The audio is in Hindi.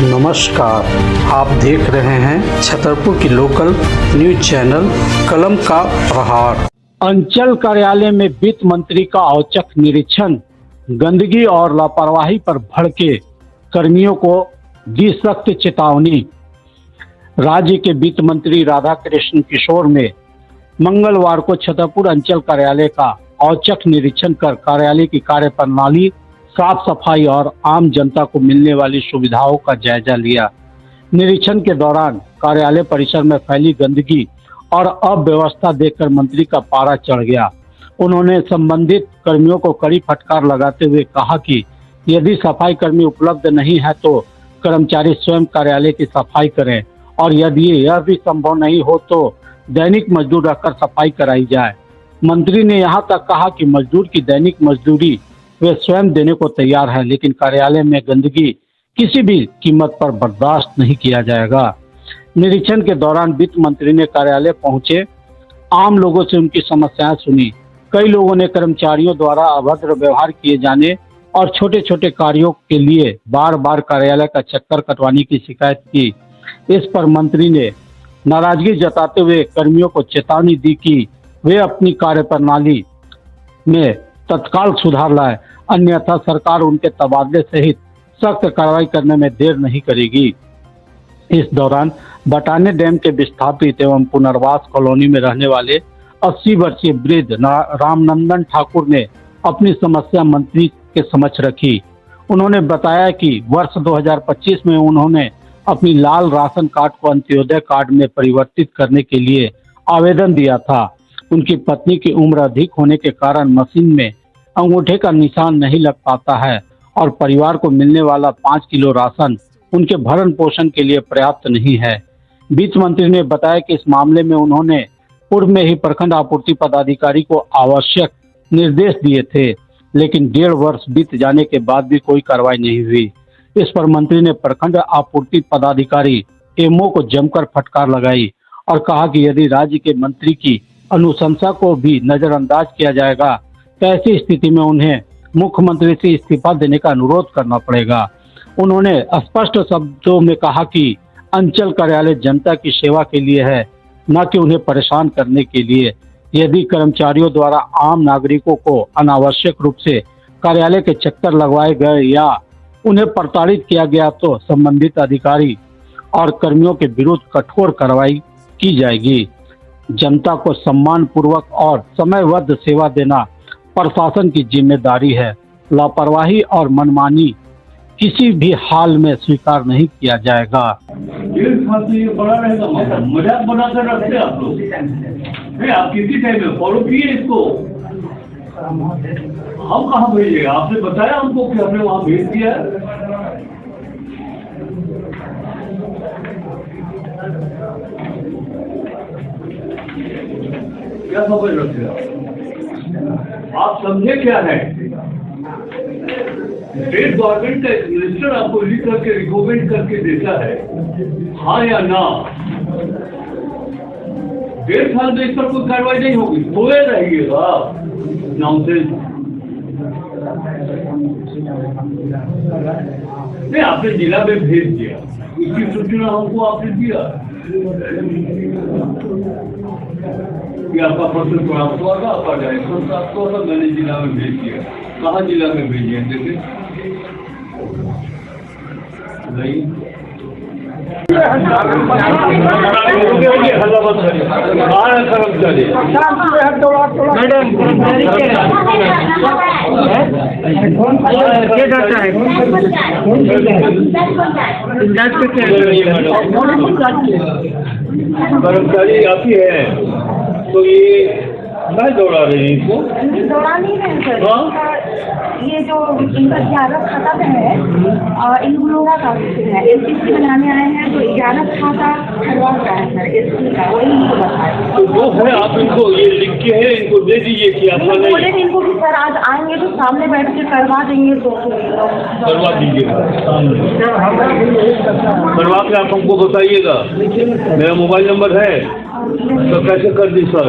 नमस्कार, आप देख रहे हैं छतरपुर की लोकल न्यूज चैनल कलम का प्रहार। अंचल कार्यालय में वित्त मंत्री का औचक निरीक्षण, गंदगी और लापरवाही पर भड़के कर्मियों को दी सख्त चेतावनी। राज्य के वित्त मंत्री राधाकृष्ण किशोर ने मंगलवार को छतरपुर अंचल कार्यालय का औचक निरीक्षण कर कार्यालय की कार्यप्रणाली, साफ सफाई और आम जनता को मिलने वाली सुविधाओं का जायजा लिया। निरीक्षण के दौरान कार्यालय परिसर में फैली गंदगी और अव्यवस्था देखकर मंत्री का पारा चढ़ गया। उन्होंने संबंधित कर्मियों को कड़ी फटकार लगाते हुए कहा कि यदि सफाई कर्मी उपलब्ध नहीं है तो कर्मचारी स्वयं कार्यालय की सफाई करें और यदि यह भी संभव नहीं हो तो दैनिक मजदूर रखकर सफाई कराई जाए। मंत्री ने यहाँ तक कहा कि मजदूर की दैनिक मजदूरी वे स्वयं देने को तैयार है, लेकिन कार्यालय में गंदगी किसी भी कीमत पर बर्दाश्त नहीं किया जाएगा। निरीक्षण के दौरान वित्त मंत्री ने कार्यालय पहुंचे आम लोगों से उनकी समस्याएं सुनी। कई लोगों ने कर्मचारियों द्वारा अभद्र व्यवहार किए जाने और छोटे छोटे कार्यों के लिए बार बार कार्यालय का चक्कर कटवाने की शिकायत की। इस पर मंत्री ने नाराजगी जताते हुए कर्मियों को चेतावनी दी कि वे अपनी कार्यप्रणाली में तत्काल सुधार लाए, अन्यथा सरकार उनके तबादले सहित सख्त कार्रवाई करने में देर नहीं करेगी। इस दौरान बटाने डैम के विस्थापित एवं पुनर्वास कॉलोनी में रहने वाले 80 वर्षीय वृद्ध रामनंदन ठाकुर ने अपनी समस्या मंत्री के समक्ष रखी। उन्होंने बताया कि वर्ष 2025 में उन्होंने अपनी लाल राशन कार्ड को अंत्योदय कार्ड में परिवर्तित करने के लिए आवेदन दिया था। उनकी पत्नी की उम्र अधिक होने के कारण मशीन में अंगूठे का निशान नहीं लग पाता है और परिवार को मिलने वाला 5 किलो राशन उनके भरण पोषण के लिए पर्याप्त नहीं है। वित्त मंत्री ने बताया कि इस मामले में उन्होंने पूर्व में ही प्रखंड आपूर्ति पदाधिकारी को आवश्यक निर्देश दिए थे, लेकिन 1.5 वर्ष बीत जाने के बाद भी कोई कार्रवाई नहीं हुई। इस पर मंत्री ने प्रखंड आपूर्ति पदाधिकारी एमओ को जमकर फटकार लगाई और कहा कि यदि राज्य के मंत्री की अनुशंसा को भी नजरअंदाज किया जाएगा तो ऐसी स्थिति में उन्हें मुख्यमंत्री से इस्तीफा देने का अनुरोध करना पड़ेगा। उन्होंने स्पष्ट शब्दों में कहा कि अंचल कार्यालय जनता की सेवा के लिए है, न कि उन्हें परेशान करने के लिए। यदि कर्मचारियों द्वारा आम नागरिकों को अनावश्यक रूप से कार्यालय के चक्कर लगवाए गए या उन्हें प्रताड़ित किया गया तो संबंधित अधिकारी और कर्मियों के विरुद्ध कठोर कार्रवाई की जाएगी। जनता को सम्मान पूर्वक और समयबद्ध सेवा देना प्रशासन की जिम्मेदारी है। लापरवाही और मनमानी किसी भी हाल में स्वीकार नहीं किया जाएगा। बड़ा रहेगा, मजाक बनाकर रखते हैं आप लोग। आप किसी टाइम में फॉलो किए इसको, हम कहाँ भेजेगा? आपने बताया हमको कि हमने वहाँ भेज दिया है। क्या समझ रखते हैं आप? समझे क्या है? स्टेट गवर्नमेंट का मिनिस्टर आपको लिख करके रिकमेंड करके देता है, हाँ या ना। 1.5 साल में इस पर कोई कार्रवाई नहीं होगी, सोए रहिएगा नॉनसेंस। नहीं, आपने जिला में भेज दिया, उसकी सूचना हमको आपने दिया कि आपका पत्र प्राप्त हुआ था, आपका डायरेक्शन प्राप्त हुआ था, मैंने जिला में भेज दिया। कहाँ जिला में भेजिए? देखिए नहीं, कर्मचारी आप ही है तो ये नहीं दौड़ा रहे हैं इसको? दौड़ा नहीं रहे सर। ये जो इनका 11 खाता है, इन लोगों का है, एससी बनाने आए हैं तो 11 खाता करवा रहा है सर, एससी का, वही इनको बताया। तो जो है आप इनको ये लिख के है इनको दे दीजिए कि आपका नहीं। बोले इनको कि सर आज आएंगे तो सामने बैठ के करवा देंगे, तो करवा दीजिएगा। करवा के आप हमको बताइएगा। मेरा मोबाइल नंबर है, तो कैसे कर दी सर?